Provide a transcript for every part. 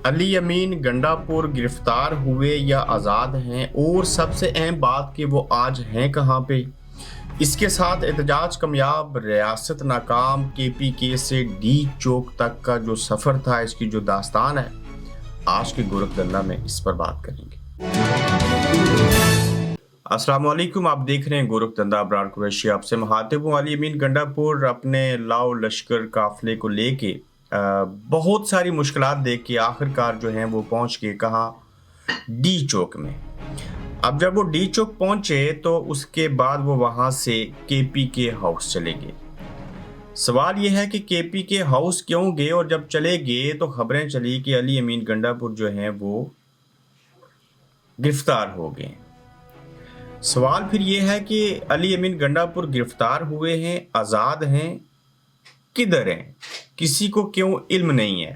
अली अमीन गंडापुर गिरफ्तार हुए या आज़ाद हैं, और सबसे अहम बात कि वो आज हैं कहाँ पे। इसके साथ एहतजाज कामयाब, रियासत नाकाम, KPK से डी चौक तक का जो सफ़र था, इसकी जो दास्तान है, आज के गोरखधंधा में इस पर बात करेंगे। अस्सलाम वालेकुम, आप देख रहे हैं गोरखधंधा। अबरार कुरैशी आपसे मुखातिब हूँ। अली अमीन गंडापुर अपने लाओ लश्कर काफिले को लेके बहुत सारी मुश्किलात देख के आखिरकार जो हैं वो पहुंच गए कहाँ, डी चौक में। अब जब वो डी चौक पहुंचे तो उसके बाद वो वहां से KPK हाउस चले गए। सवाल ये है कि KPK हाउस क्यों गए, और जब चले गए तो खबरें चली कि अली अमीन गंडापुर जो हैं वो गिरफ्तार हो गए। सवाल फिर ये है कि अली अमीन गंडापुर गिरफ्तार हुए हैं, आज़ाद हैं, किधर हैं, किसी को क्यों इल्म नहीं है।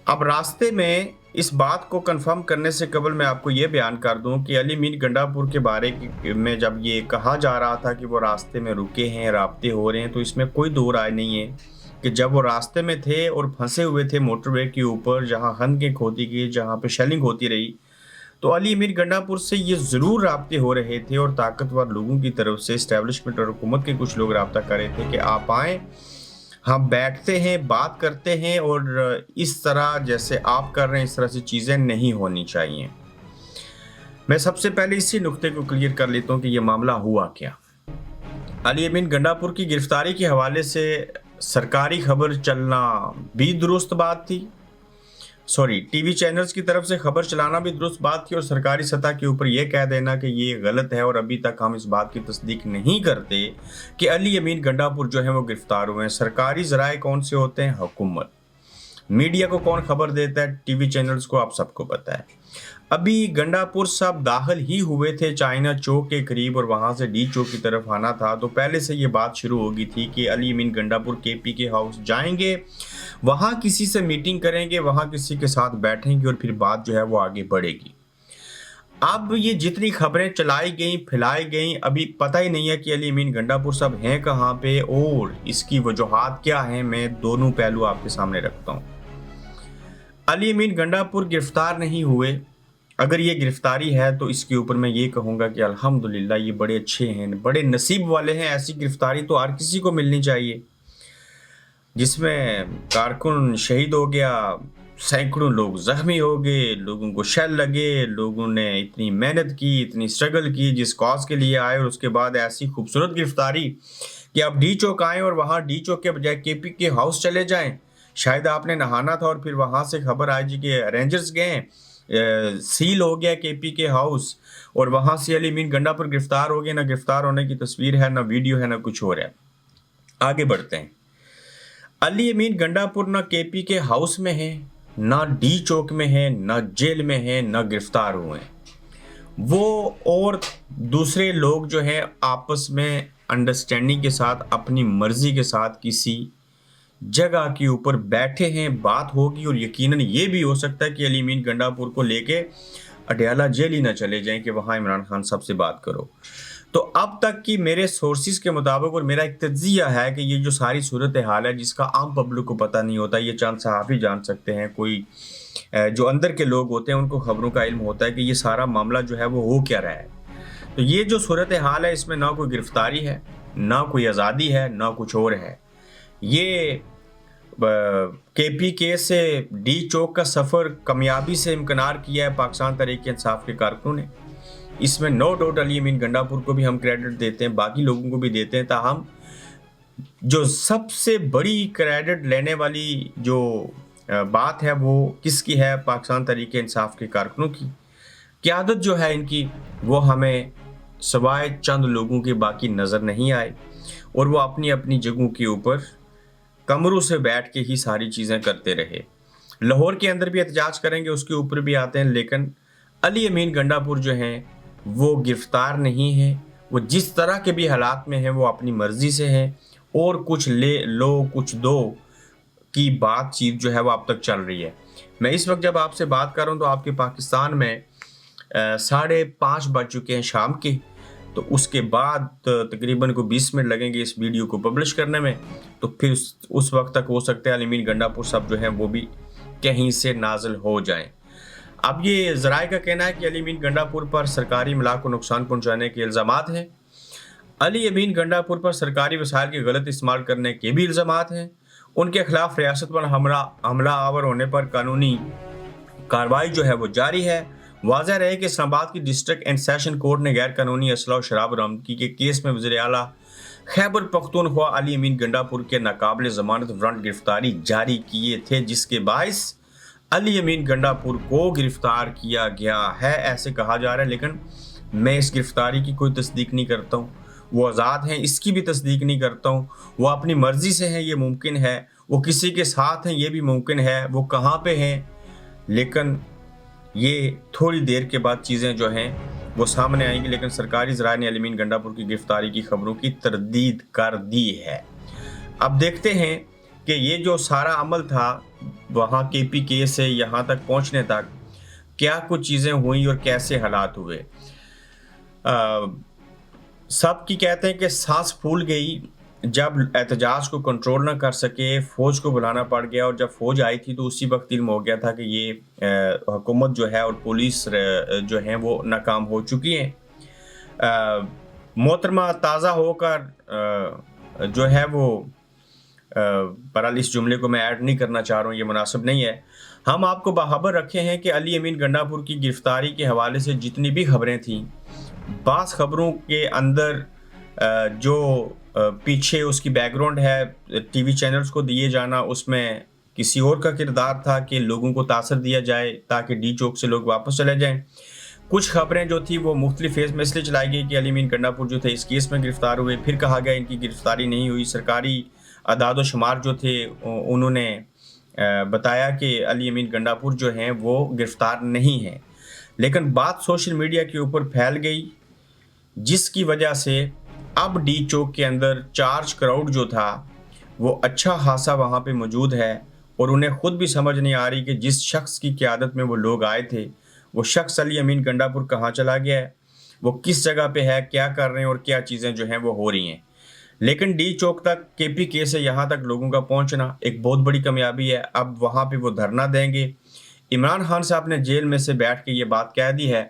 अब रास्ते में इस बात को कंफर्म करने से कबल मैं आपको ये बयान कर दूं कि अली अमीन गंडापुर के बारे में जब ये कहा जा रहा था कि वो रास्ते में रुके हैं, राब्ते हो रहे हैं, तो इसमें कोई दो राय नहीं है कि जब वो रास्ते में थे और फंसे हुए थे मोटरवे के ऊपर, जहां खंदकें होती गई, जहां पे शेलिंग होती रही, तो अली अमीन गंडापुर से ये ज़रूर राब्ते हो रहे थे और ताकतवर लोगों की तरफ से इस्टेब्लिशमेंट और हुकूमत के कुछ लोग राब्ता कर रहे थे कि आप आएँ, हम बैठते हैं, बात करते हैं, और इस तरह जैसे आप कर रहे हैं इस तरह से चीज़ें नहीं होनी चाहिए। मैं सबसे पहले इसी नुक्ते को क्लियर कर लेता हूँ कि ये मामला हुआ क्या। अली अमीन गंडापुर की गिरफ्तारी के हवाले से सरकारी खबर चलना भी दुरुस्त बात थी, टीवी चैनल्स की तरफ से खबर चलाना भी दुरुस्त बात थी, और सरकारी सतह के ऊपर यह कह देना कि ये गलत है, और अभी तक हम इस बात की तस्दीक नहीं करते कि अली अमीन गंडापुर जो है वो गिरफ्तार हुए हैं। सरकारी ज़राए कौन से होते हैं? हुकूमत। मीडिया को कौन खबर देता है? टीवी चैनल्स को, आप सबको पता है। अभी गंडापुर साहब दाखिल ही हुए थे चाइना चौक के करीब, और वहां से डी चौक की तरफ आना था, तो पहले से ये बात शुरू हो गई थी कि अली अमीन गंडापुर KPK हाउस जाएंगे, वहां किसी से मीटिंग करेंगे, वहां किसी के साथ बैठेंगे, और फिर बात जो है वो आगे बढ़ेगी। अब ये जितनी खबरें चलाई गई, फैलाई गई, अभी पता ही नहीं है कि अली अमीन गंडापुर साहब हैं कहाँ पे और इसकी वजूहात क्या हैं। मैं दोनों पहलू आपके सामने रखता हूँ। अली अमीन गंडापुर गिरफ्तार नहीं हुए। अगर ये गिरफ्तारी है तो इसके ऊपर मैं ये कहूँगा कि अल्हम्दुलिल्लाह ये बड़े अच्छे हैं, बड़े नसीब वाले हैं। ऐसी गिरफ्तारी तो हर किसी को मिलनी चाहिए, जिसमें कारकुन शहीद हो गया, सैकड़ों लोग जख्मी हो गए, लोगों को शेल लगे, लोगों ने इतनी मेहनत की, इतनी स्ट्रगल की जिस कॉज के लिए आए, और उसके बाद ऐसी खूबसूरत गिरफ्तारी कि आप डी चौक आएँ और वहाँ डी चौक के बजाय KPK हाउस चले जाएँ। शायद आपने नहाना था और फिर वहाँ से खबर आई जी कि रेंजर्स गए, सील हो गया KPK हाउस, और वहाँ से अली अमीन गंडापुर गिरफ्तार हो गए। ना गिरफ्तार होने की तस्वीर है, ना वीडियो है, ना कुछ हो रहा है। आगे बढ़ते हैं। अली अमीन गंडापुर ना KPK हाउस में है, ना डी चौक में है, ना जेल में है, ना गिरफ्तार हुए। वो और दूसरे लोग जो हैं आपस में अंडरस्टैंडिंग के साथ, अपनी मर्जी के साथ किसी जगह के ऊपर बैठे हैं, बात होगी, और यकीनन ये भी हो सकता है कि अली अमीन गंडापुर को लेके अडयाला जेल ही ना चले जाएं कि वहाँ इमरान खान साहब से बात करो। तो अब तक की मेरे सोर्सेज के मुताबिक, और मेरा एक तज्जिया है कि ये जो सारी सूरत हाल है जिसका आम पब्लिक को पता नहीं होता, ये चंद सहाफ़ी जान सकते हैं, कोई जो अंदर के लोग होते हैं उनको खबरों का इल्म होता है कि ये सारा मामला जो है वो हो क्या रहा है। तो ये जो सूरत हाल है, इसमें ना कोई गिरफ्तारी है, ना कोई आज़ादी है, ना कुछ और है। ये KPK से डी चौक का सफ़र कामयाबी से इम्कनार किया है पाकिस्तान तहरीक इंसाफ के कारकुनों ने। इसमें नो डाउट अली अमीन गंडापुर को भी हम क्रेडिट देते हैं, बाकी लोगों को भी देते हैं। ताहम जो सबसे बड़ी क्रेडिट लेने वाली जो बात है वो किसकी है? पाकिस्तान तहरीक इंसाफ के कारकुनों की। क़यादत जो है इनकी, वो हमें सवाए चंद लोगों के बाकी नज़र नहीं आए, और वो अपनी अपनी जगहों के ऊपर कमरों से बैठ के ही सारी चीज़ें करते रहे। लाहौर के अंदर भी एहतजाज करेंगे, उसके ऊपर भी आते हैं, लेकिन अली अमीन गंडापुर जो हैं वो गिरफ्तार नहीं है। वो जिस तरह के भी हालात में हैं वो अपनी मर्ज़ी से हैं, और कुछ ले लो कुछ दो की बातचीत जो है वो अब तक चल रही है। मैं इस वक्त जब आपसे बात कर रहा हूँ तो आपके पाकिस्तान में 5:30 बज चुके हैं शाम के। तो उसके बाद तकरीबन को 20 मिनट लगेंगे इस वीडियो को पब्लिश करने में। तो फिर उस वक्त तक हो सकता है अली अमीन गंडापुर साहब जो हैं वो भी कहीं से नाजिल हो जाएं। अब ये ज़राए का कहना है कि अली अमीन गंडापुर पर सरकारी इमलाक को नुकसान पहुंचाने के इल्ज़ामात हैं। अली अमीन गंडापुर पर सरकारी वसाइल के गलत इस्तेमाल करने के भी इल्ज़ामात हैं। उनके खिलाफ रियासत पर हमला आवर होने पर कानूनी कार्रवाई जो है वो जारी है। वाज़ह रहे कि इस्लामाबाद की डिस्ट्रिक्ट एंड सेशन कोर्ट ने गैर कानूनी असला और शराब बरामदगी के केस में वज़ीर आला खैबर पख्तूनख्वा अली अमीन गंडापुर के नाकाबिल ज़मानत वारंट गिरफ्तारी जारी किए थे, जिसके बायस अली अमीन गंडापुर को गिरफ्तार किया गया है, ऐसे कहा जा रहा है। लेकिन मैं इस गिरफ्तारी की कोई तस्दीक नहीं करता हूँ। वो आज़ाद हैं, इसकी भी तस्दीक नहीं करता हूँ। वो अपनी मर्ज़ी से हैं, ये मुमकिन है। वो किसी के साथ हैं, ये भी मुमकिन है। वो कहाँ पे हैं, लेकिन ये थोड़ी देर के बाद चीज़ें जो हैं वो सामने आएंगी। लेकिन सरकारी ज़राए ने अली अमीन गंडापुर की गिरफ्तारी की खबरों की तरदीद कर दी है। अब देखते हैं कि ये जो सारा अमल था वहाँ KPK से यहाँ तक पहुँचने तक क्या कुछ चीज़ें हुई और कैसे हालात हुए। सब की कहते हैं कि सांस फूल गई जब एहतजाज को कंट्रोल ना कर सके, फ़ौज को बुलाना पड़ गया। और जब फ़ौज आई थी तो उसी वक्त इल्म हो गया था कि ये हुकूमत जो है और पुलिस जो है वो नाकाम हो चुकी है। मोहतरमा ताज़ा होकर जो है वो बहरहाल इस जुमले को मैं ऐड नहीं करना चाह रहा हूँ, ये मुनासिब नहीं है। हम आपको बाखबर रखे हैं कि अली अमीन गंडापुर की गिरफ्तारी के हवाले से जितनी भी खबरें थीं, बास खबरों के अंदर जो पीछे उसकी बैकग्राउंड है टीवी चैनल्स को दिए जाना, उसमें किसी और का किरदार था कि लोगों को तासर दिया जाए ताकि डी चौक से लोग वापस चले जाएं। कुछ खबरें जो थी वो मुख्तलिफ फेज़ में इसलिए चलाई गई कि अली अमीन गंडापुर जो थे इस केस में गिरफ्तार हुए, फिर कहा गया इनकी गिरफ्तारी नहीं हुई। सरकारी अदाद व शुमार जो थे उन्होंने बताया कि अली अमीन गंडापुर जो हैं वो गिरफ्तार नहीं हैं। लेकिन बात सोशल मीडिया के ऊपर फैल गई, जिसकी वजह से अब डी चौक के अंदर चार्ज क्राउड जो था वो अच्छा खासा वहाँ पे मौजूद है। और उन्हें ख़ुद भी समझ नहीं आ रही कि जिस शख्स की क़यादत में वो लोग आए थे वो शख्स अली अमीन गंडापुर कहाँ चला गया है, वो किस जगह पे है, क्या कर रहे हैं और क्या चीज़ें जो हैं वो हो रही हैं। लेकिन डी चौक तक KPK से यहाँ तक लोगों का पहुँचना एक बहुत बड़ी कामयाबी है। अब वहाँ पे वो धरना देंगे। इमरान खान साहब ने जेल में से बैठ के ये बात कह दी है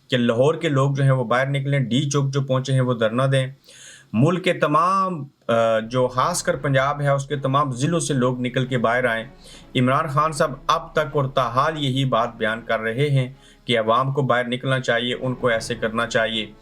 कि लाहौर के लोग जो हैं वो बाहर निकलें, डी चौक जो पहुँचे हैं वो धरना दें। मुल्क के तमाम जो खासकर पंजाब है उसके तमाम ज़िलों से लोग निकल के बाहर आएँ। इमरान खान साहब अब तक और ताहाल यही बात बयान कर रहे हैं कि अवाम को बाहर निकलना चाहिए, उनको ऐसे करना चाहिए।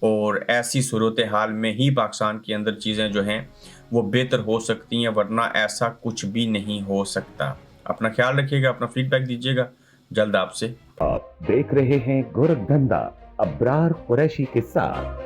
और ऐसी सूरत हाल में ही पाकिस्तान के अंदर चीज़ें जो हैं वो बेहतर हो सकती हैं, वरना ऐसा कुछ भी नहीं हो सकता। अपना ख्याल रखिएगा, अपना फीडबैक दीजिएगा। जल्द आपसे। आप देख रहे हैं गोरखधंधा अब्रार कुरैशी के साथ।